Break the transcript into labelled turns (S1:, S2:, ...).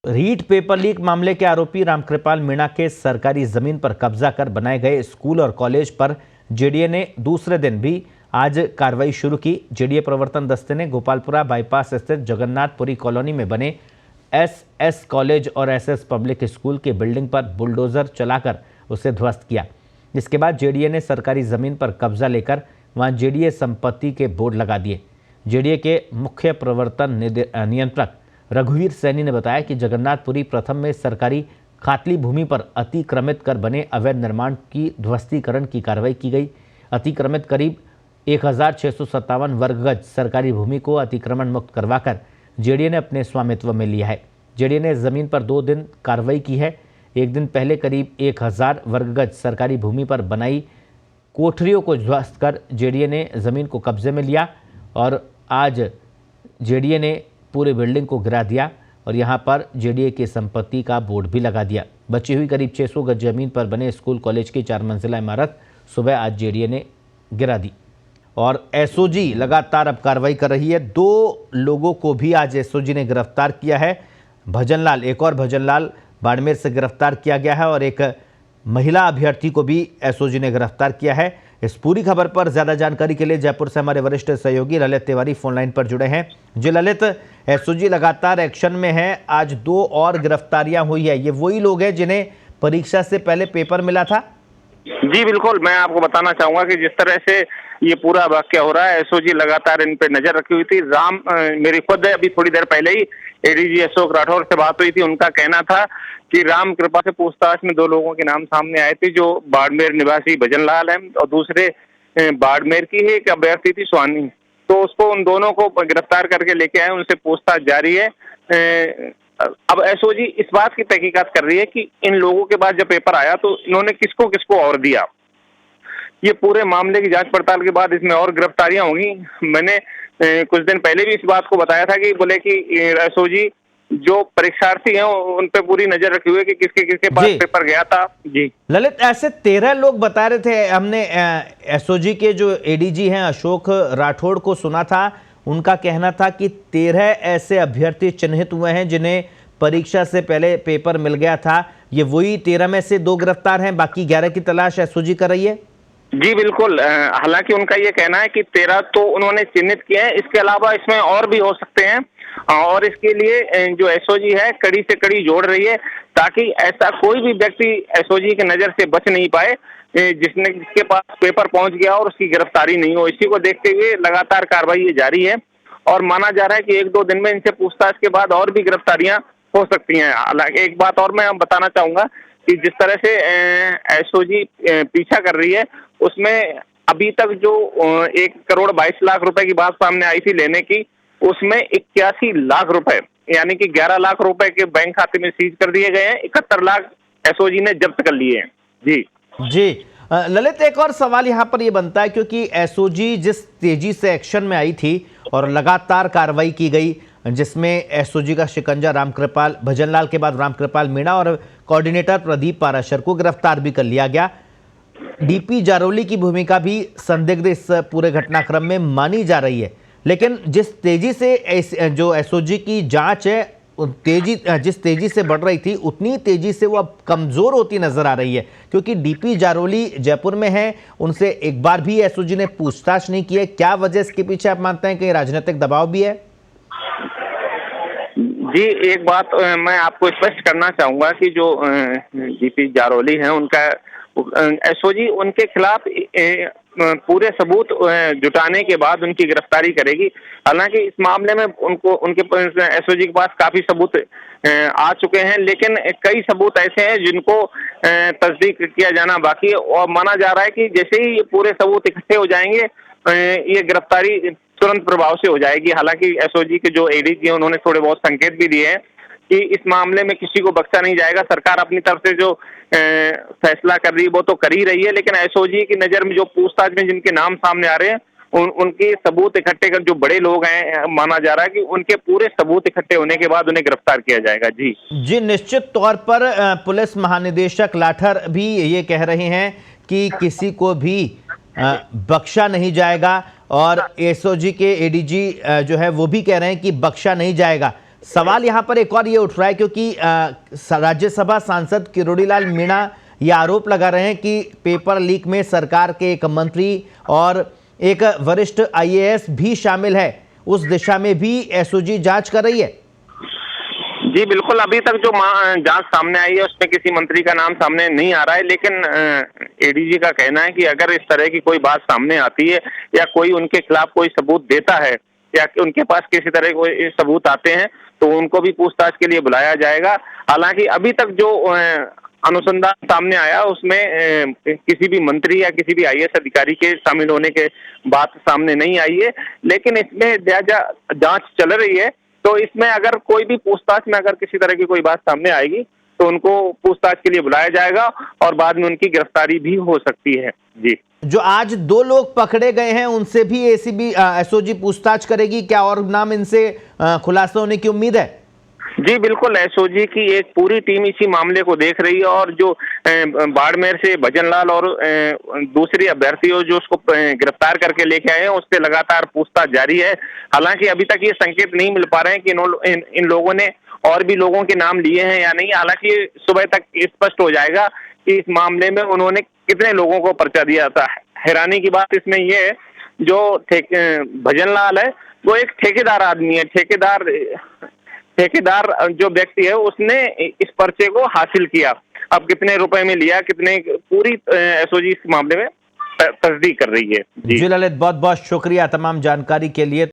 S1: REET paper leak मामले के आरोपी रामकृपाल मीणा के सरकारी जमीन पर कब्जा कर बनाए गए स्कूल और कॉलेज पर जेडीए ने दूसरे दिन भी आज कार्रवाई शुरू की। जेडीए प्रवर्तन दस्ते ने गोपालपुरा बाईपास स्थित जगन्नाथपुरी कॉलोनी में बने एसएस कॉलेज और एसएस पब्लिक स्कूल की बिल्डिंग पर बुलडोजर चलाकर उसे ध्वस्त किया। इसके बाद जेडीए ने सरकारी जमीन पर कब्जा लेकर वहां जेडीए संपत्ति के बोर्ड लगा दिए। जेडीए के मुख्य प्रवर्तन नियंत्रक रघुवीर सैनी ने बताया कि जगन्नाथपुरी प्रथम में सरकारी खातली भूमि पर अतिक्रमित कर बने अवैध निर्माण की ध्वस्तीकरण की कार्रवाई की गई। अतिक्रमित करीब 1657 वर्ग गज सरकारी भूमि को अतिक्रमण मुक्त करवाकर जेडीए ने अपने स्वामित्व में लिया है। जेडीए ने जमीन पर 2 दिन कार्रवाई की है। एक दिन पहले करीब 1000 वर्ग गज सरकारी भूमि पर बनाई कोठरियों को ध्वस्त कर जेडीए ने जमीन को कब्जे में लिया और आज जेडीए ने पूरे बिल्डिंग को गिरा दिया और यहां पर जेडीए की संपत्ति का बोर्ड भी लगा दिया। बची हुई करीब 600 गज जमीन पर बने स्कूल कॉलेज की 4 मंजिला इमारत सुबह आज जेडीए ने गिरा दी और एसओजी लगातार अब कार्रवाई कर रही है। 2 लोगों को भी आज एसओजी ने गिरफ्तार किया है। भजनलाल, एक और भजनलाल बाड़मेर से गिरफ्तार किया गया है और एक महिला अभ्यर्थी को भी एसओजी ने गिरफ्तार किया है। इस पूरी खबर पर ज्यादा जानकारी के लिए जयपुर से हमारे वरिष्ठ सहयोगी ललित तिवारी फोन लाइन पर जुड़े हैं। जी ललित, एसओजी लगातार एक्शन में है। आज 2 और गिरफ्तारियां हुई है। ये वही लोग हैं जिन्हें परीक्षा से पहले पेपर मिला था?
S2: जी बिल्कुल, मैं आपको बताना चाहूंगा कि जिस तरह से ये पूरा वाकया हो रहा है, एसओजी लगातार इन पे नजर रखी हुई थी। मेरी खुद अभी थोड़ी देर पहले ही एडीजी अशोक राठौर से बात हुई थी। उनका कहना था कि रामकृपा से पूछताछ में 2 लोगों के नाम सामने आए थे, जो बाड़मेर निवासी भजनलाल है और दूसरे बाड़मेर की है एक अभ्यर्थी थी स्वानी। तो उसको उन दोनों को गिरफ्तार करके लेके आए, उनसे पूछताछ जारी है। अब एसओजी इस बात की तहकीकात कर रही है कि इन लोगों के बाद जब पेपर आया तो इन्होंने किसको किसको और दिया। ये पूरे मामले की जांच पड़ताल के बाद इसमें और गिरफ्तारियां होंगी। मैंने कुछ दिन पहले भी इस बात को बताया था कि बोले कि एसओजी जो परीक्षार्थी हैं उन पे पूरी नजर रखी हुई है कि किसके किसके पास पेपर गया था। जी
S1: ललित, ऐसे 13 लोग बता रहे थे। हमने एसओजी के जो एडीजी हैं अशोक राठौड़ को सुना था, उनका कहना था कि 13 ऐसे अभ्यर्थी चिन्हित हुए हैं जिन्हें परीक्षा से पहले पेपर मिल गया था। ये वही 13 में से 2 गिरफ्तार हैं, बाकी 11 की तलाश एसओजी कर रही है?
S2: जी बिल्कुल, हालांकि उनका ये कहना है कि 13 तो उन्होंने चिन्हित किए हैं, इसके अलावा इसमें और भी हो सकते हैं और इसके लिए जो एसओजी है कड़ी से कड़ी जोड़ रही है ताकि ऐसा कोई भी व्यक्ति एसओजी की नजर से बच नहीं पाए जिसके पास पेपर पहुंच गया और उसकी गिरफ्तारी नहीं हो। इसी को देखते हुए लगातार कार्रवाई ये जारी है और माना जा रहा है कि 1-2 दिन में इनसे पूछताछ के बाद और भी गिरफ्तारियां हो सकती हैं। हालांकि एक बात और मैं बताना चाहूंगा कि जिस तरह से एसओजी पीछा कर रही है उसमें अभी तक जो 1 करोड़ 22 लाख रुपए की बात सामने आई थी लेने की, उसमें 81 लाख रुपए यानी कि 11 लाख रुपए के बैंक खाते में सीज कर दिए गए हैं। 71 लाख एसओजी ने जब्त कर लिए हैं। जी
S1: ललित, एक और सवाल यहाँ पर ये बनता है क्योंकि एसओजी जिस तेजी से एक्शन में आई थी और लगातार कार्रवाई की गई, जिसमें एसओजी का शिकंजा रामकृपाल भजनलाल के बाद रामकृपाल मीणा और कोऑर्डिनेटर प्रदीप पाराशर को गिरफ्तार भी कर लिया गया। डीपी जारोली की भूमिका भी संदिग्ध इस पूरे घटनाक्रम में मानी जा रही है, लेकिन जिस तेजी से जो एसओजी की जांच है जिस तेजी से बढ़ रही थी उतनी तेजी से वो अब कमजोर होती नजर आ रही है क्योंकि डीपी जारोली जयपुर में है, उनसे एक बार भी एसओजी ने पूछताछ नहीं की है। क्या वजह इसके पीछे आप मानते हैं कि राजनीतिक दबाव भी है?
S2: जी, एक बात मैं आपको स्पष्ट करना चाहूंगा कि जो डीपी जारोली हैं उनका एसओजी उनके खिलाफ पूरे सबूत जुटाने के बाद उनकी गिरफ्तारी करेगी। हालांकि इस मामले में उनके एसओजी के पास काफी सबूत आ चुके हैं, लेकिन कई सबूत ऐसे हैं जिनको तस्दीक किया जाना बाकी है और माना जा रहा है कि जैसे ही ये पूरे सबूत इकट्ठे हो जाएंगे ये गिरफ्तारी तुरंत प्रभाव से हो जाएगी। हालांकि एसओजी के जो एडीजी हैं उन्होंने थोड़े बहुत संकेत भी दिए हैं कि इस मामले में किसी को बख्शा नहीं जाएगा। सरकार अपनी तरफ से जो फैसला कर रही है वो तो कर ही रही है, लेकिन एसओजी की नजर में जो पूछताछ में जिनके नाम सामने आ रहे हैं उनके सबूत इकट्ठे कर, जो बड़े लोग हैं माना जा रहा है कि उनके पूरे सबूत इकट्ठे होने के बाद उन्हें गिरफ्तार किया जाएगा। जी
S1: निश्चित तौर पर पुलिस महानिदेशक लाठर भी ये कह रहे हैं कि किसी को भी बख्शा नहीं जाएगा और एसओजी के एडीजी जो है वो भी कह रहे हैं कि बख्शा नहीं जाएगा। सवाल यहाँ पर एक और ये उठ रहा है क्योंकि राज्यसभा सांसद किरोड़ीलाल मीणा ये आरोप लगा रहे हैं कि पेपर लीक में सरकार के एक मंत्री और एक वरिष्ठ आईएएस भी शामिल है। उस दिशा में भी एसओजी जांच कर रही है।
S2: जी बिल्कुल, अभी तक जो जांच सामने आई है उसमें किसी मंत्री का नाम सामने नहीं आ रहा है, लेकिन एडीजी का कहना है कि अगर इस तरह की कोई बात सामने आती है या कोई उनके खिलाफ कोई सबूत देता है या उनके पास किसी तरह के कोई सबूत आते हैं तो उनको भी पूछताछ के लिए बुलाया जाएगा। हालांकि अभी तक जो अनुसंधान सामने आया उसमें किसी भी मंत्री या किसी भी आईएएस अधिकारी के शामिल होने के बात सामने नहीं आई है, लेकिन इसमें जांच चल रही है। तो इसमें अगर कोई भी पूछताछ में अगर किसी तरह की कोई बात सामने आएगी तो उनको पूछताछ के लिए बुलाया जाएगा और बाद में उनकी गिरफ्तारी भी हो सकती है। जी,
S1: जो आज 2 लोग पकड़े गए हैं उनसे भी एसओजी पूछताछ करेगी क्या, और नाम इनसे खुलासा होने की उम्मीद है?
S2: जी बिल्कुल, एसओजी की एक पूरी टीम इसी मामले को देख रही है और जो बाड़मेर से भजनलाल और दूसरी अभ्यर्थी जो उसको गिरफ्तार करके लेके आए हैं उससे लगातार पूछताछ जारी है। हालांकि अभी तक ये संकेत नहीं मिल पा रहे हैं कि इन लोगों ने और भी लोगों के नाम लिए हैं या नहीं। हालांकि सुबह तक स्पष्ट हो जाएगा कि इस मामले में उन्होंने कितने लोगों को पर्चा दिया था। हैरानी की बात इसमें यह है, जो भजनलाल है वो एक ठेकेदार आदमी है। ठेकेदार जो व्यक्ति है उसने इस पर्चे को हासिल किया। अब कितने रुपए में लिया, कितने, पूरी एसओजी इस मामले में तस्दीक कर रही है।
S1: जी ललित, बहुत बहुत शुक्रिया तमाम जानकारी के लिए।